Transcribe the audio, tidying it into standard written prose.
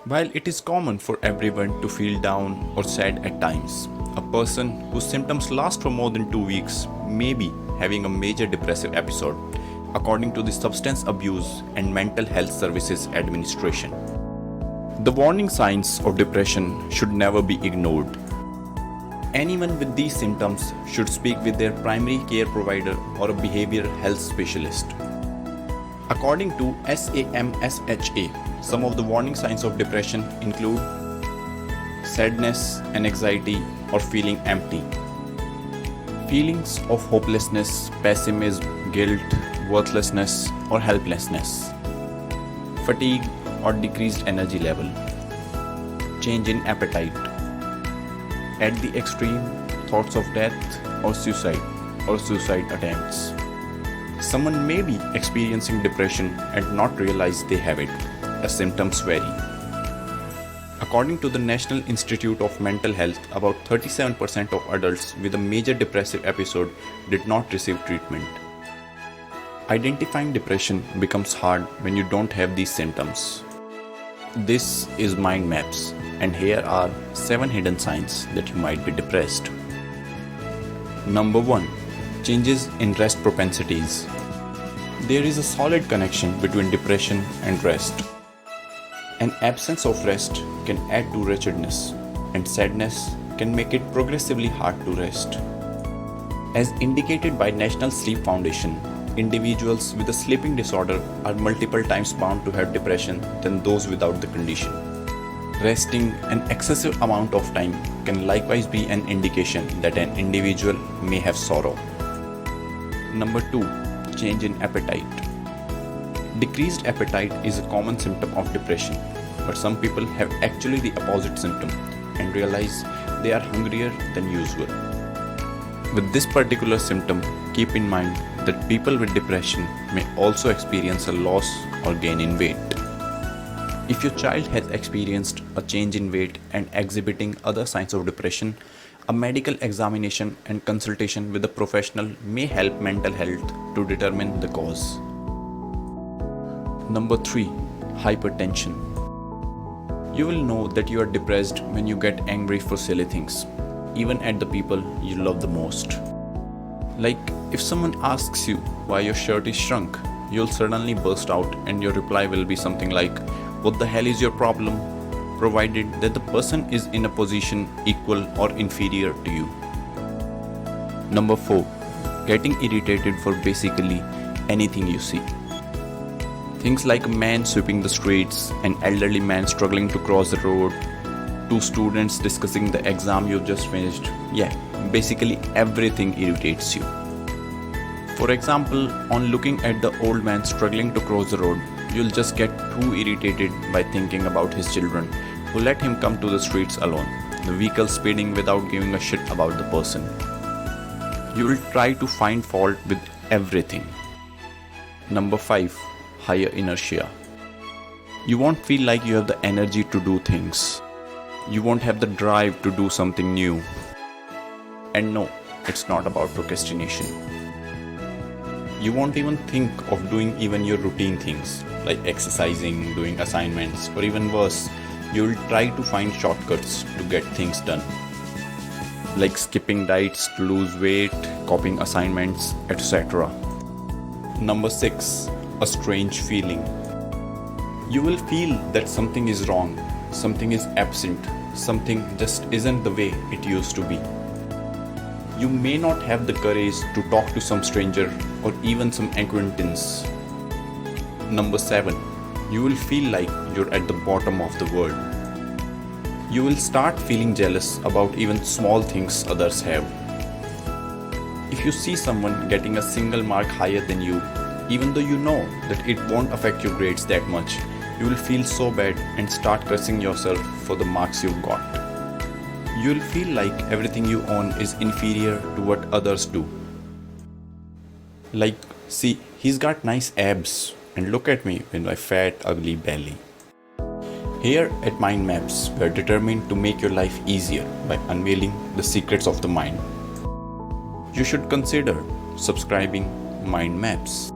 While it is common for everyone to feel down or sad at times, a person whose symptoms last for more than 2 weeks may be having a major depressive episode, according to the Substance Abuse and Mental Health Services Administration. The warning signs of depression should never be ignored. Anyone with these symptoms should speak with their primary care provider or a behavioral health specialist. According to SAMSHA, some of the warning signs of depression include sadness and anxiety or feeling empty, feelings of hopelessness, pessimism, guilt, worthlessness or helplessness, fatigue or decreased energy level, change in appetite, at the extreme, thoughts of death or suicide attempts. Someone may be experiencing depression and not realize they have it, as symptoms vary. According to the National Institute of Mental Health, about 37% of adults with a major depressive episode did not receive treatment. Identifying depression becomes hard when you don't have these symptoms. This is Mind Maps, and here are 7 hidden signs that you might be depressed. Number 1. Changes in rest propensities. There is a solid connection between depression and rest. An absence of rest can add to wretchedness, and sadness can make it progressively hard to rest. As indicated by National Sleep Foundation, individuals with a sleeping disorder are multiple times bound to have depression than those without the condition. Resting an excessive amount of time can likewise be an indication that an individual may have sorrow. Number 2. Change in appetite. Decreased appetite is a common symptom of depression, but some people have actually the opposite symptom and realize they are hungrier than usual. With this particular symptom, keep in mind that people with depression may also experience a loss or gain in weight. If your child has experienced a change in weight and exhibiting other signs of depression, a medical examination and consultation with a professional may help mental health to determine the cause. Number 3. Hypertension. You will know that you are depressed when you get angry for silly things, even at the people you love the most. Like if someone asks you why your shirt is shrunk, you'll suddenly burst out and your reply will be something like, "What the hell is your problem?" provided that the person is in a position equal or inferior to you. Number 4. Getting irritated for basically anything you see. Things like a man sweeping the streets, an elderly man struggling to cross the road, 2 students discussing the exam you just finished. Yeah, basically everything irritates you. For example, on looking at the old man struggling to cross the road, you'll just get too irritated by thinking about his children who let him come to the streets alone, the vehicle speeding without giving a shit about the person. You will try to find fault with everything. Number 5. Higher inertia. You won't feel like you have the energy to do things. You won't have the drive to do something new. And no, it's not about procrastination. You won't even think of doing even your routine things like exercising, doing assignments, or even worse, you'll try to find shortcuts to get things done. Like skipping diets to lose weight, copying assignments, etc. Number 6. A strange feeling. You will feel that something is wrong, something is absent, something just isn't the way it used to be. You may not have the courage to talk to some stranger or even some acquaintance. Number 7. You will feel like you're at the bottom of the world. You will start feeling jealous about even small things others have. If you see someone getting a single mark higher than you, even though you know that it won't affect your grades that much, you will feel so bad and start cursing yourself for the marks you've got. You will feel like everything you own is inferior to what others do. Like, see, he's got nice abs, and look at me with my fat, ugly belly. Here at Mind Maps, we are determined to make your life easier by unveiling the secrets of the mind. You should consider subscribing Mind Maps.